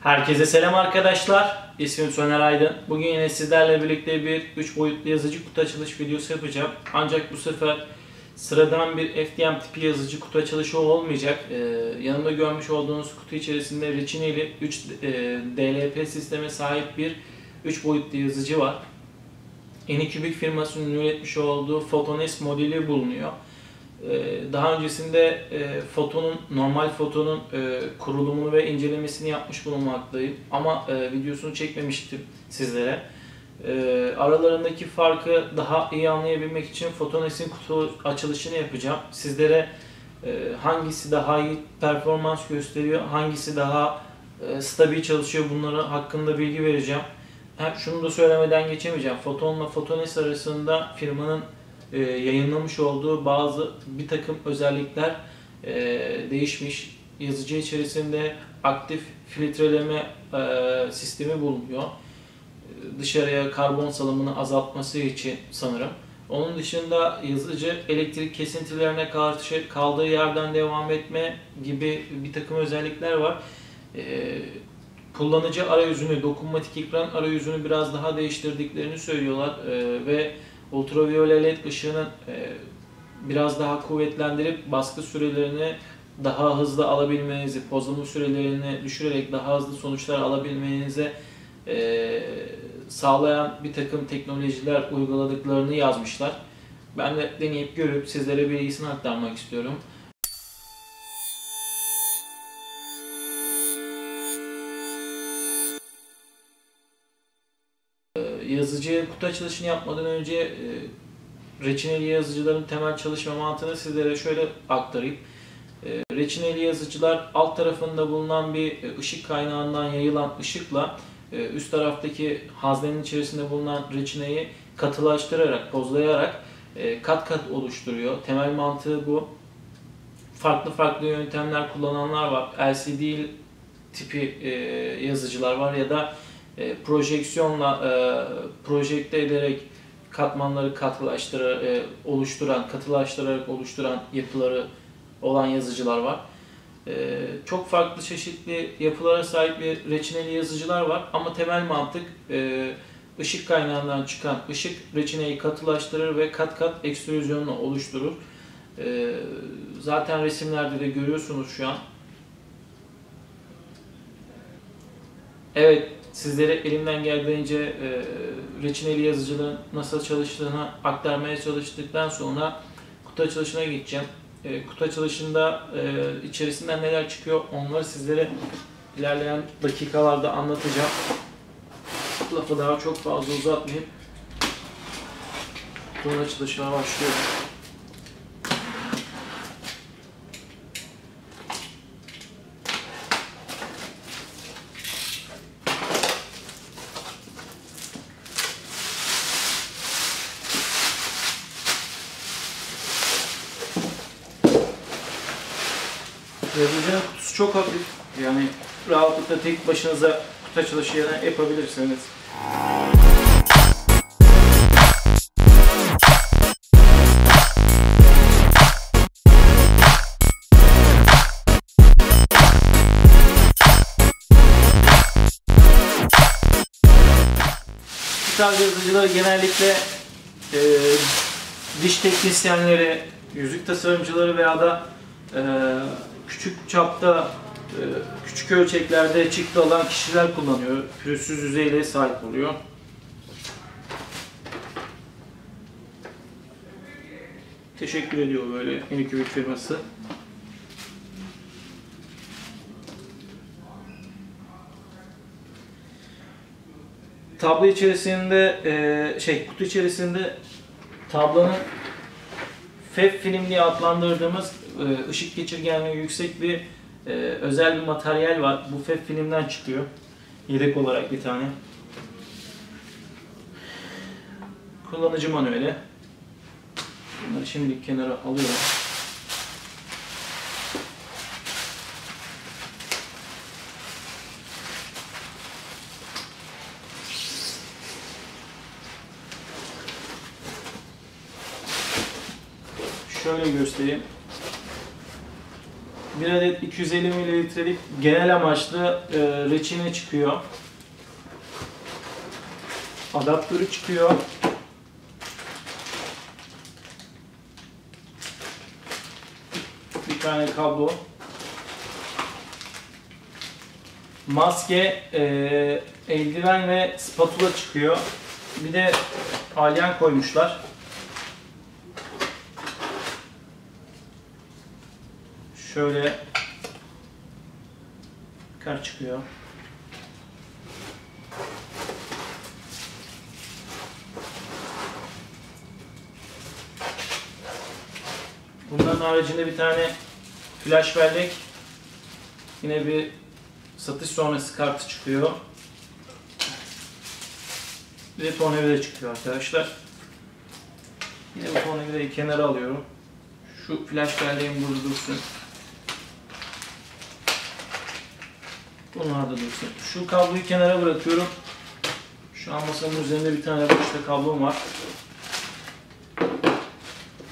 Herkese selam arkadaşlar. İsmim Soner Aydın. Bugün yine sizlerle birlikte bir 3 boyutlu yazıcı kutu açılış videosu yapacağım. Ancak bu sefer sıradan bir FDM tipi yazıcı kutu açılışı olmayacak. Yanımda görmüş olduğunuz kutu içerisinde reçineli 3 DLP sisteme sahip bir 3 boyutlu yazıcı var. Anycubic firmasının üretmiş olduğu Photon-S modeli bulunuyor. Daha öncesinde normal fotonun kurulumunu ve incelemesini yapmış bulunmaktayım. Ama videosunu çekmemiştim sizlere. Aralarındaki farkı daha iyi anlayabilmek için Photon-S'in kutu açılışını yapacağım. Sizlere hangisi daha iyi performans gösteriyor, hangisi daha stabil çalışıyor, bunları hakkında bilgi vereceğim. Şunu da söylemeden geçemeyeceğim. Photon'la Photon-S arasında firmanın yayınlamış olduğu bir takım özellikler değişmiş. Yazıcı içerisinde aktif filtreleme sistemi bulunuyor. Dışarıya karbon salımını azaltması için sanırım. Onun dışında yazıcı elektrik kesintilerine karşı kaldığı yerden devam etme gibi bir takım özellikler var. Kullanıcı arayüzünü, dokunmatik ekran arayüzünü biraz daha değiştirdiklerini söylüyorlar ve ultraviyole led ışığının biraz daha kuvvetlendirip baskı sürelerini daha hızlı alabilmenizi, pozlama sürelerini düşürerek daha hızlı sonuçlar alabilmenize sağlayan bir takım teknolojiler uyguladıklarını yazmışlar. Ben de deneyip görüp sizlere bilgisini aktarmak istiyorum. Yazıcı kutu açılışını yapmadan önce reçineli yazıcıların temel çalışma mantığını sizlere şöyle aktarayım. Reçineli yazıcılar alt tarafında bulunan bir ışık kaynağından yayılan ışıkla üst taraftaki haznenin içerisinde bulunan reçineyi katılaştırarak, pozlayarak kat kat oluşturuyor. Temel mantığı bu. Farklı yöntemler kullananlar var. LCD tipi yazıcılar var ya da projeksiyonla projekte ederek katmanları katılaştırarak oluşturan yapıları olan yazıcılar var. Çok farklı çeşitli yapılara sahip bir reçineli yazıcılar var ama temel mantık ışık kaynağından çıkan ışık reçineyi katılaştırır ve kat kat ekstrüzyonla oluşturur. Zaten resimlerde de görüyorsunuz şu an. Evet, sizlere elimden geldiğince reçineli yazıcıların nasıl çalıştığını aktarmaya çalıştıktan sonra kutu açılışına geçeceğim. Kutu açılışında içerisinden neler çıkıyor onları sizlere ilerleyen dakikalarda anlatacağım. Lafı daha çok fazla uzatmayıp kutunun açılışına başlıyorum. Yazıcının kutusu çok hafif, yani rahatlıkla tek başınıza kutu açılışı yapabilirsiniz. Bu tarz yazıcıları genellikle diş teknisyenleri, yüzük tasarımcıları veya da küçük çapta, küçük ölçeklerde çıktı alan kişiler kullanıyor. Pürüzsüz yüzeyle sahip oluyor. Teşekkür ediyor böyle Anycubic firması. Tablo içerisinde, kutu içerisinde tablonun FEV film diye adlandırdığımız ışık geçirgenliği yüksek bir özel bir materyal var. Bu FEV filmden çıkıyor. Yedek olarak bir tane. Kullanıcı manueli. Bunları şimdi kenara alıyorum. Şöyle göstereyim. Bir adet 250 mililitrelik genel amaçlı reçine çıkıyor. Adaptörü çıkıyor. Bir tane kablo. Maske, eldiven ve spatula çıkıyor. Bir de alyan koymuşlar. Şöyle kar çıkıyor. Bunların haricinde bir tane flash bellek, yine bir satış sonrası kartı çıkıyor. Bir de tornavida çıkıyor arkadaşlar. Yine bu tornavidayı kenara alıyorum. Şu flash belleğim burada dursun. Bunlar da dursun. Şu kabloyu kenara bırakıyorum. Şu an masamın üzerinde bir tane boşta kablom var.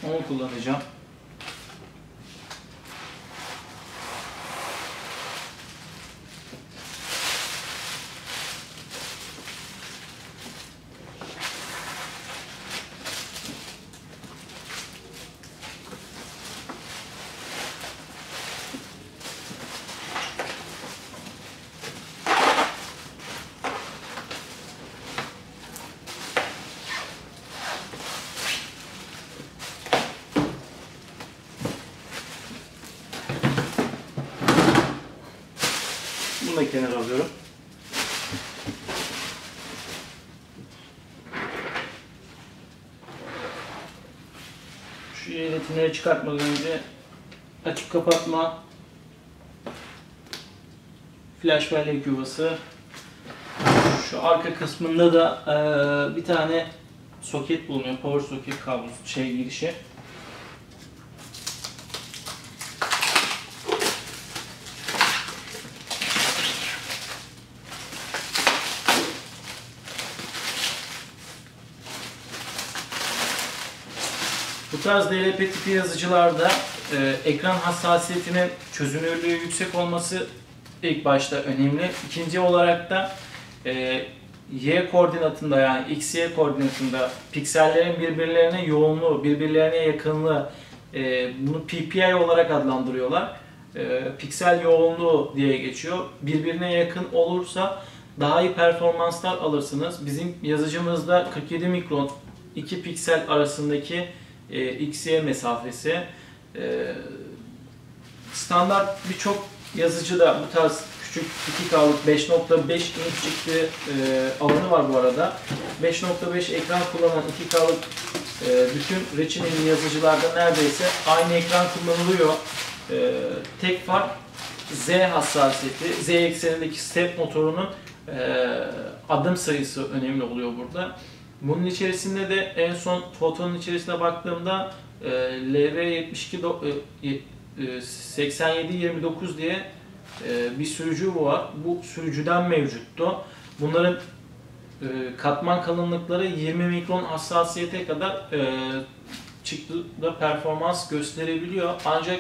Onu kullanacağım. Bunu da kenara alıyorum. Şu jelatinleri çıkartmadan önce açıp kapatma, flash bellek yuvası. Şu arka kısmında da bir tane soket bulunuyor. Power soket kablosu, girişi. Bu tarz DLP tipi yazıcılarda ekran hassasiyetinin çözünürlüğü yüksek olması ilk başta önemli. İkinci olarak da Y koordinatında, yani X-Y koordinatında piksellerin birbirlerine yoğunluğu, birbirlerine yakınlığı, bunu PPI olarak adlandırıyorlar. Piksel yoğunluğu diye geçiyor. Birbirine yakın olursa daha iyi performanslar alırsınız. Bizim yazıcımızda 47 mikron 2 piksel arasındaki X-Y mesafesi. Standart birçok yazıcıda bu tarz küçük 2K'lık 5.5 inç çıktı alanı var bu arada. 5.5 ekran kullanan 2K'lık bütün reçineli yazıcılarda neredeyse aynı ekran kullanılıyor. Tek fark Z hassasiyeti, Z eksenindeki step motorunun adım sayısı önemli oluyor burada. Bunun içerisinde de en son fotonun içerisine baktığımda LV72 8729 diye bir sürücü var. Bu sürücüden mevcuttu. Bunların katman kalınlıkları 20 mikron hassasiyete kadar çıktıda performans gösterebiliyor. Ancak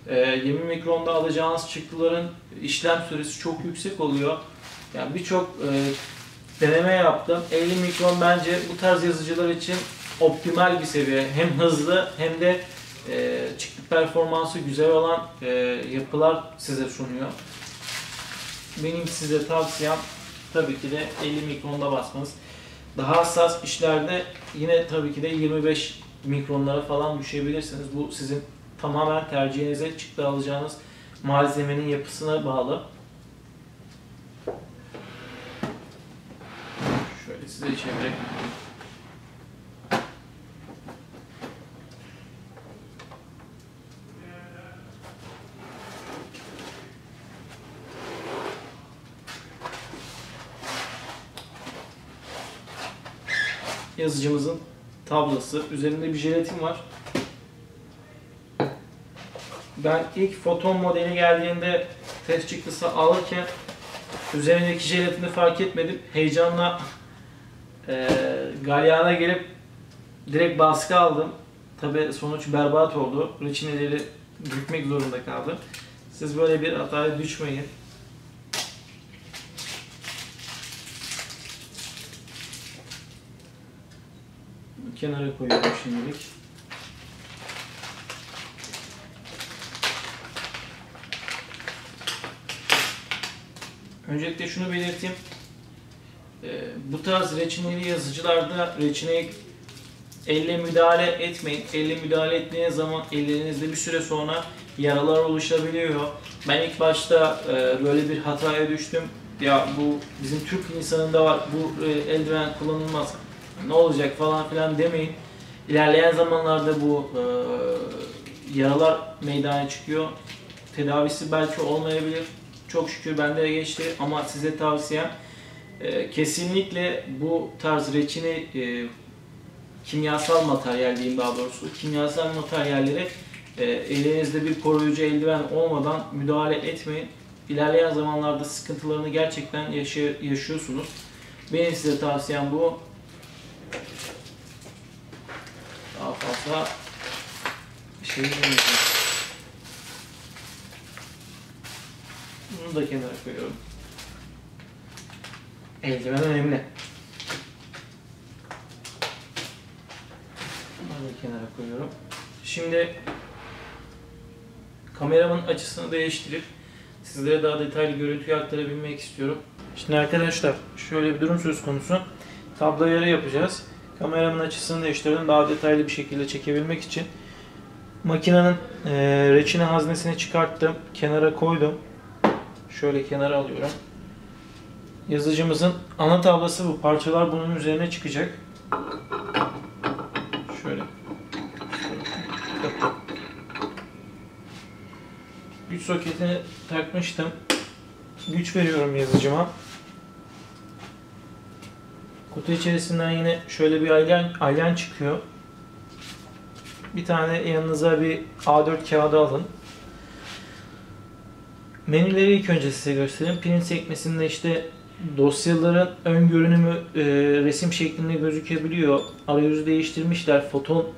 20 mikronda alacağınız çıktıların işlem süresi çok yüksek oluyor. Yani birçok deneme yaptım. 50 mikron bence bu tarz yazıcılar için optimal bir seviye. Hem hızlı hem de çıktı performansı güzel olan yapılar size sunuyor. Benim size tavsiyem tabii ki de 50 mikronda basmanız. Daha hassas işlerde yine tabii ki de 25 mikronlara falan düşebilirsiniz. Bu sizin tamamen tercihinize, çıktı alacağınız malzemenin yapısına bağlı. Şöyle size çevireyim. Yazıcımızın tablası. Üzerinde bir jelatin var. Ben ilk foton modeli geldiğinde test çıktısı alırken üzerindeki jelatini fark etmedim. Heyecanla galyana gelip direkt baskı aldım. Tabi sonuç berbat oldu. Reçineleri bükmek zorunda kaldım. Siz böyle bir hataya düşmeyin. Kenara koyuyorum şimdilik. Öncelikle şunu belirteyim. Bu tarz reçineli yazıcılarda reçineyi elle müdahale etmeyin. Elle müdahale ettiğiniz zaman ellerinizde bir süre sonra yaralar oluşabiliyor. Ben ilk başta böyle bir hataya düştüm. Ya bu bizim Türk insanında var, bu eldiven kullanılmaz, ne olacak falan filan demeyin. İlerleyen zamanlarda bu yaralar meydana çıkıyor. Tedavisi belki olmayabilir. Çok şükür bende de geçti ama size tavsiyem kesinlikle bu tarz reçine kimyasal materyal diyeyim, daha doğrusu kimyasal materyalleri elinizde bir koruyucu eldiven olmadan müdahale etmeyin. İlerleyen zamanlarda sıkıntılarını gerçekten yaşıyorsunuz. Benim size tavsiyem bu. Daha fazla bir şey demeyeceğim. Bunu da kenara koyuyorum. Eldiven önemli. Bunu da kenara koyuyorum. Şimdi kameramın açısını değiştirip sizlere daha detaylı görüntüyü aktarabilmek istiyorum. Şimdi arkadaşlar şöyle bir durum söz konusu. Tablo ayarı yapacağız. Kameramın açısını değiştirdim daha detaylı bir şekilde çekebilmek için. Makinenin reçine haznesini çıkarttım. Kenara koydum. Şöyle kenara alıyorum. Yazıcımızın ana tablası bu. Parçalar bunun üzerine çıkacak. Şöyle. Güç soketini takmıştım. Güç veriyorum yazıcıma. Kutu içerisinden yine şöyle bir alyan çıkıyor. Bir tane yanınıza bir A4 kağıdı alın. Menüleri ilk önce size göstereyim. Print sekmesinde işte dosyaların ön görünümü resim şeklinde gözükebiliyor. Arayüzü değiştirmişler. Foton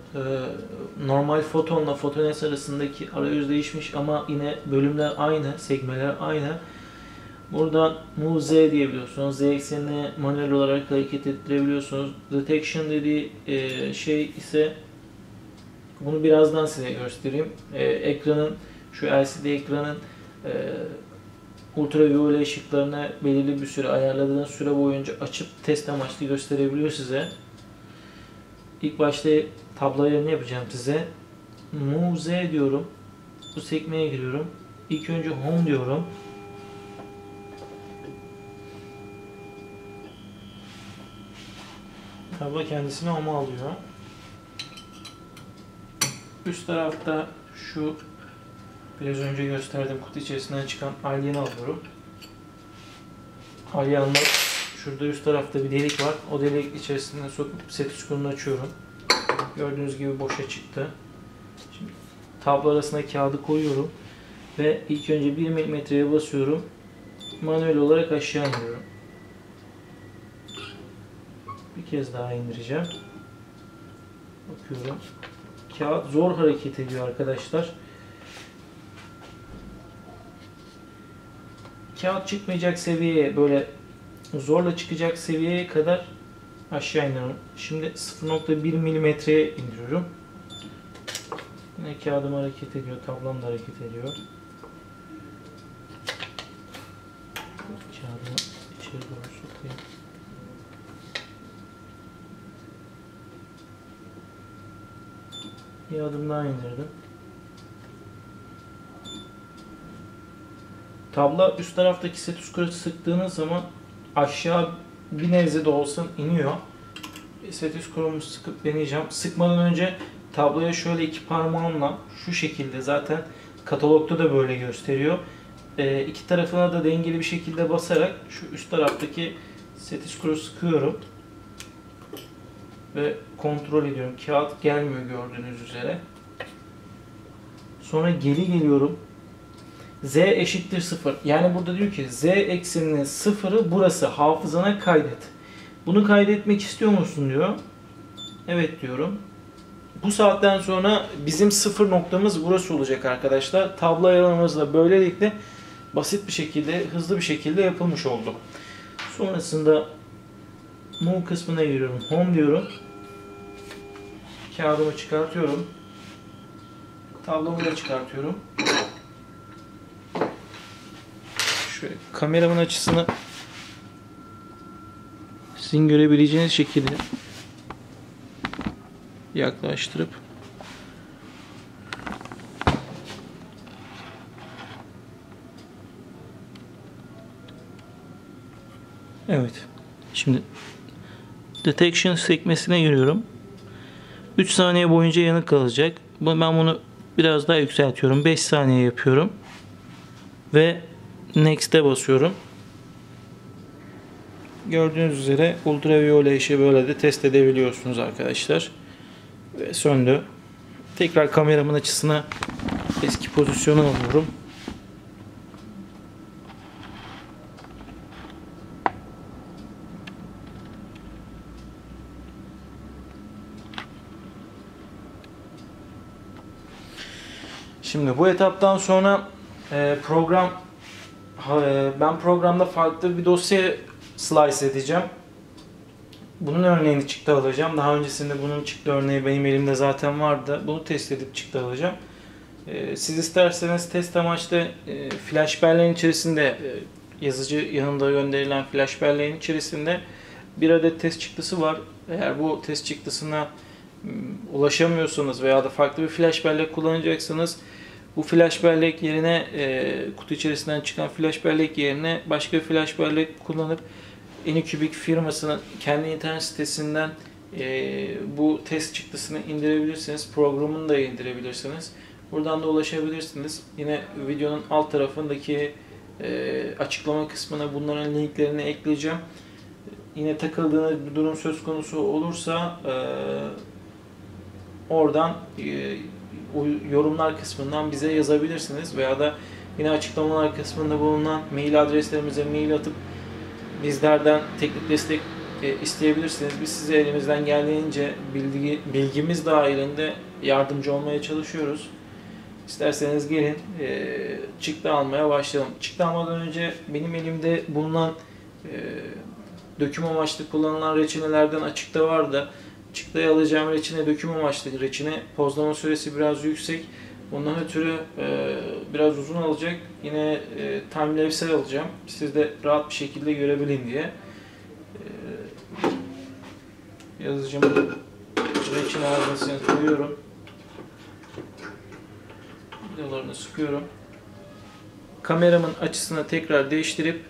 normal fotonla Photones arasındaki arayüz değişmiş ama yine bölümler aynı, sekmeler aynı. Buradan Move Z diyebiliyorsunuz. Z eksenine manuel olarak hareket ettirebiliyorsunuz. Detection dediği şey ise bunu birazdan size göstereyim. Ekranın, şu LCD ekranın ultraviyole ışıklarını belirli bir süre, ayarladığınız süre boyunca açıp test amaçlı gösterebiliyor size. İlk başta tablo ayarını yapacağım size. Move Z diyorum. Bu sekmeye giriyorum. İlk önce Home diyorum. Tablo kendisini Home'a alıyor. Üst tarafta şu biraz önce gösterdiğim kutu içerisinden çıkan alyanı alıyorum. Alyanla şurada üst tarafta bir delik var. O delik içerisine sokup stetoskopunu açıyorum. Gördüğünüz gibi boşa çıktı. Şimdi tablo arasına kağıdı koyuyorum ve ilk önce 1 mm'ye basıyorum. Manuel olarak aşağı indiriyorum. Bir kez daha indireceğim. Bakıyorum. Kağıt zor hareket ediyor arkadaşlar. Kağıt çıkmayacak seviyeye, böyle zorla çıkacak seviyeye kadar aşağı indiriyorum. Şimdi 0.1 mm'ye indiriyorum. Yine kağıdım hareket ediyor, tablom da hareket ediyor. Kağıdımı içeri doğru sokayım. Bir adım daha indirdim. Tabla üst taraftaki stetoskopu sıktığınız zaman aşağı bir nebze de olsun iniyor. Stetoskopumu sıkıp deneyeceğim. Sıkmadan önce tabloya şöyle iki parmağımla şu şekilde, zaten katalogda da böyle gösteriyor. İki tarafına da dengeli bir şekilde basarak şu üst taraftaki stetoskopu sıkıyorum. Ve kontrol ediyorum. Kağıt gelmiyor gördüğünüz üzere. Sonra geri geliyorum. Z eşittir 0. Yani burada diyor ki Z ekseninin 0'ı burası. Hafızana kaydet. Bunu kaydetmek istiyor musun diyor. Evet diyorum. Bu saatten sonra bizim sıfır noktamız burası olacak arkadaşlar. Tablo ayarlamamız da böylelikle basit bir şekilde, hızlı bir şekilde yapılmış oldu. Sonrasında Move kısmına giriyorum. Home diyorum. Kağıdımı çıkartıyorum. Tablomu da çıkartıyorum. Şöyle kameramın açısını sizin görebileceğiniz şekilde yaklaştırıp evet. Şimdi Detection sekmesine giriyorum. 3 saniye boyunca yanık kalacak. Ben bunu biraz daha yükseltiyorum. 5 saniye yapıyorum. Ve Next'e basıyorum. Gördüğünüz üzere ultraviyole ışığı böyle de test edebiliyorsunuz arkadaşlar. Ve söndü. Tekrar kameramın açısına eski pozisyonu alıyorum. Şimdi bu etaptan sonra ben programda farklı bir dosya slice edeceğim. Bunun örneğini çıktı alacağım. Daha öncesinde bunun çıktı örneği benim elimde zaten vardı. Bunu test edip çıktı alacağım. Siz isterseniz test amaçlı flash belleğin içerisinde yazıcı yanında gönderilen flash belleğin içerisinde bir adet test çıktısı var. Eğer bu test çıktısına ulaşamıyorsanız veya da farklı bir flash bellek kullanacaksınız, bu flash bellek yerine kutu içerisinden çıkan flash bellek yerine başka bir flash bellek kullanıp Anycubic firmasının kendi internet sitesinden bu test çıktısını indirebilirsiniz. Programını da indirebilirsiniz. Buradan da ulaşabilirsiniz. Yine videonun alt tarafındaki açıklama kısmına bunların linklerini ekleyeceğim. Yine takıldığınız bir durum söz konusu olursa oradan yorumlar kısmından bize yazabilirsiniz veya da yine açıklamalar kısmında bulunan mail adreslerimize mail atıp bizlerden teknik destek isteyebilirsiniz. Biz size elimizden geldiğince bilgimiz dahilinde yardımcı olmaya çalışıyoruz. İsterseniz gelin çıktı almaya başlayalım. Çıktı almadan önce benim elimde bulunan döküm amaçlı kullanılan reçinelerden açıkta vardı. Çıktıyı alacağım reçine döküm amaçlı reçine. Pozlama süresi biraz yüksek. Ondan ötürü biraz uzun alacak. Yine time-lapse alacağım. Siz de rahat bir şekilde görebilin diye. Yazıcımın reçine haznesini koyuyorum. Vidalarını sıkıyorum. Kameramın açısını tekrar değiştirip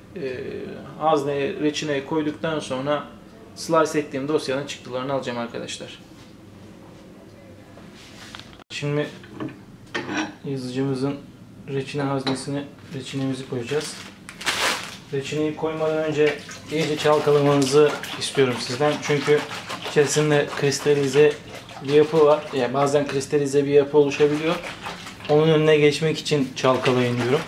hazneye, reçineye koyduktan sonra slice ettiğim dosyanın çıktılarını alacağım arkadaşlar. Şimdi yazıcımızın reçine haznesine reçinemizi koyacağız. Reçineyi koymadan önce iyice çalkalamanızı istiyorum sizden. Çünkü içerisinde kristalize bir yapı var. Yani bazen kristalize bir yapı oluşabiliyor. Onun önüne geçmek için çalkalayın diyorum.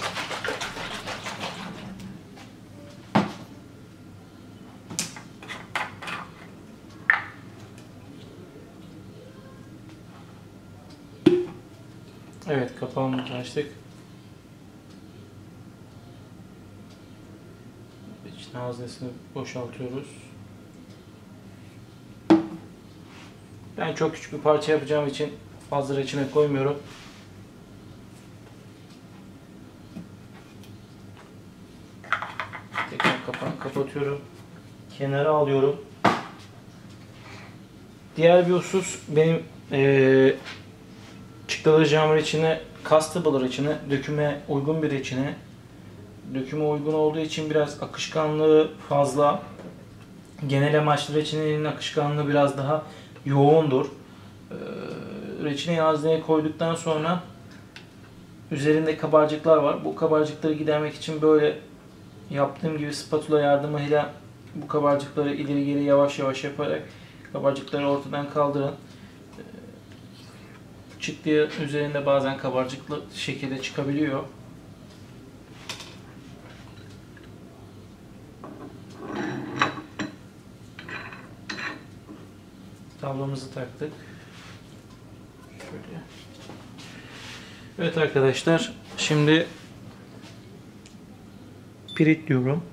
Evet, kapağımızı açtık. İçine haznesini boşaltıyoruz. Ben çok küçük bir parça yapacağım için fazla reçine koymuyorum. Tekrar kapağını kapatıyorum. Kenara alıyorum. Diğer bir husus benim çıktılacağım reçine castable reçine, döküme uygun bir reçine. Döküme uygun olduğu için biraz akışkanlığı fazla. Genel amaçlı reçinenin akışkanlığı biraz daha yoğundur. Reçineyi hazneye koyduktan sonra üzerinde kabarcıklar var. Bu kabarcıkları gidermek için böyle yaptığım gibi spatula yardımıyla bu kabarcıkları ileri geri yavaş yavaş yaparak kabarcıkları ortadan kaldırın. Çıktığı üzerinde bazen kabarcıklı şekilde çıkabiliyor. Tablomuzu taktık. yapıyor. Evet arkadaşlar, şimdi print diyorum.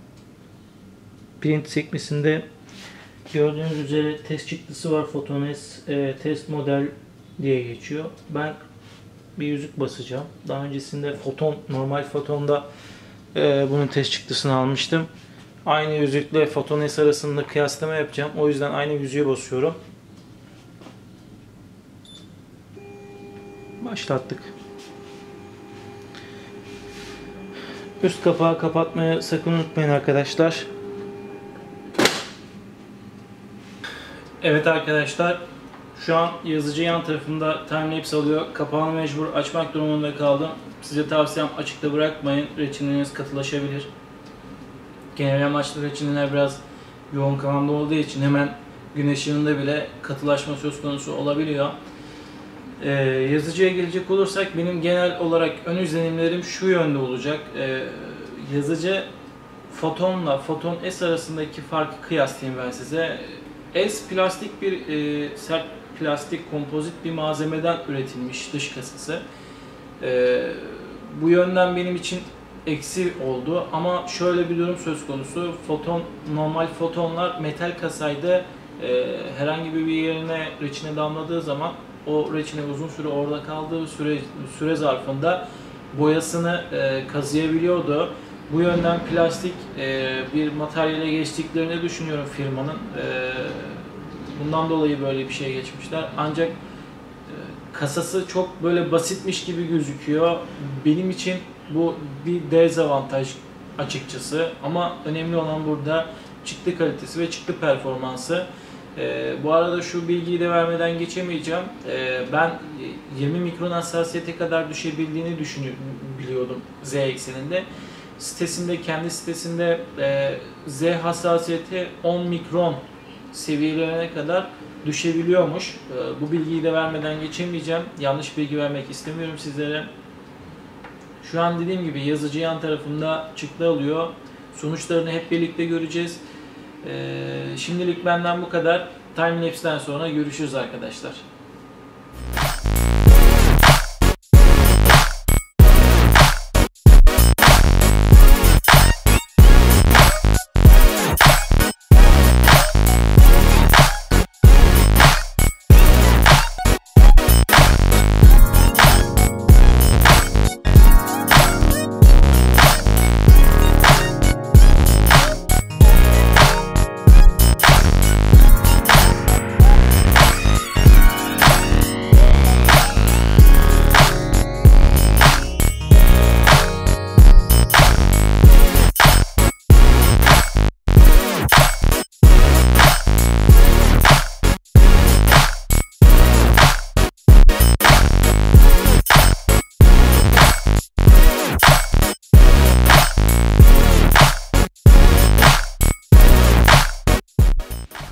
Print sekmesinde gördüğünüz üzere test çıktısı var. Photones test model diye geçiyor. Ben bir yüzük basacağım. Daha öncesinde normal Photon'da bunun test çıktısını almıştım. Aynı yüzükle Photones arasında kıyaslama yapacağım. O yüzden aynı yüzüğe basıyorum. Başlattık. Üst kapağı kapatmayı sakın unutmayın arkadaşlar. Evet arkadaşlar, şu an yazıcı yan tarafında timelapse alıyor. Kapağını mecbur açmak durumunda kaldım. Size tavsiyem açıkta bırakmayın. Reçineniz katılaşabilir. Genel amaçlı reçineler biraz yoğun kıvamda olduğu için hemen gün ışığında bile katılaşma söz konusu olabiliyor. Yazıcıya gelecek olursak benim genel olarak ön izlenimlerim şu yönde olacak. Yazıcı Photon'la Photon S arasındaki farkı kıyaslayayım ben size. S plastik bir sert plastik kompozit bir malzemeden üretilmiş dış kasası. Bu yönden benim için eksi oldu ama şöyle bir durum söz konusu. Normal Photon'lar metal kasaydı. Herhangi bir yerine reçine damladığı zaman o reçine uzun süre orada kaldığı süre zarfında boyasını kazıyabiliyordu. Bu yönden plastik bir materyale geçtiklerini düşünüyorum firmanın. Bundan dolayı böyle bir şey geçmişler. Ancak kasası çok böyle basitmiş gibi gözüküyor. Benim için bu bir dezavantaj açıkçası. Ama önemli olan burada çıktı kalitesi ve çıktı performansı. Bu arada şu bilgiyi de vermeden geçemeyeceğim. Ben 20 mikron hassasiyete kadar düşebildiğini biliyordum Z ekseninde. Kendi sitesinde Z hassasiyeti 10 mikron seviyelerine kadar düşebiliyormuş. Bu bilgiyi de vermeden geçemeyeceğim. Yanlış bilgi vermek istemiyorum sizlere. Şu an dediğim gibi yazıcı yan tarafında çıktı alıyor. Sonuçlarını hep birlikte göreceğiz. Şimdilik benden bu kadar. Timelapse'den sonra görüşürüz arkadaşlar.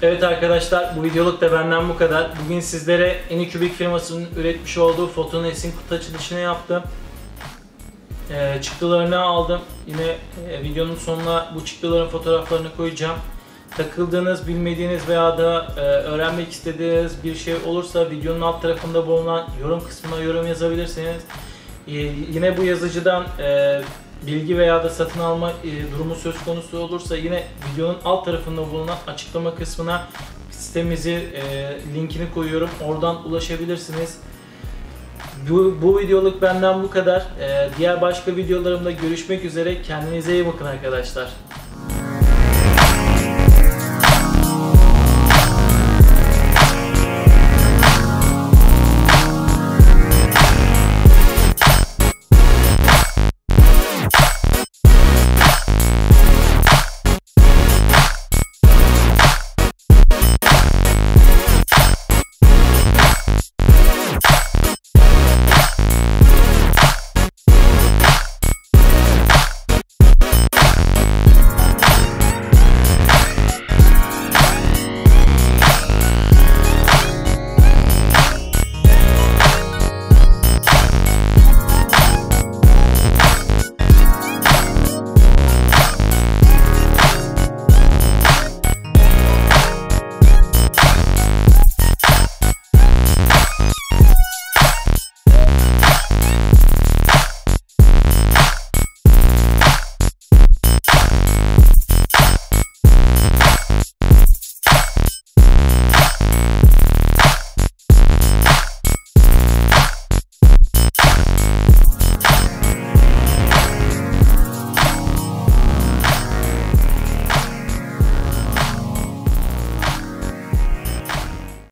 Evet arkadaşlar, bu videoluk da benden bu kadar. Bugün sizlere Anycubic firmasının üretmiş olduğu Photones'in kutu açılışını yaptım. Çıktılarını aldım. Yine videonun sonuna bu çıktıların fotoğraflarını koyacağım. Takıldığınız, bilmediğiniz veya da öğrenmek istediğiniz bir şey olursa videonun alt tarafında bulunan yorum kısmına yorum yazabilirsiniz. Yine bu yazıcıdan bilgi veya da satın alma durumu söz konusu olursa yine videonun alt tarafında bulunan açıklama kısmına sitemizi linkini koyuyorum. Oradan ulaşabilirsiniz. Bu videoluk benden bu kadar. Diğer başka videolarımda görüşmek üzere. Kendinize iyi bakın arkadaşlar.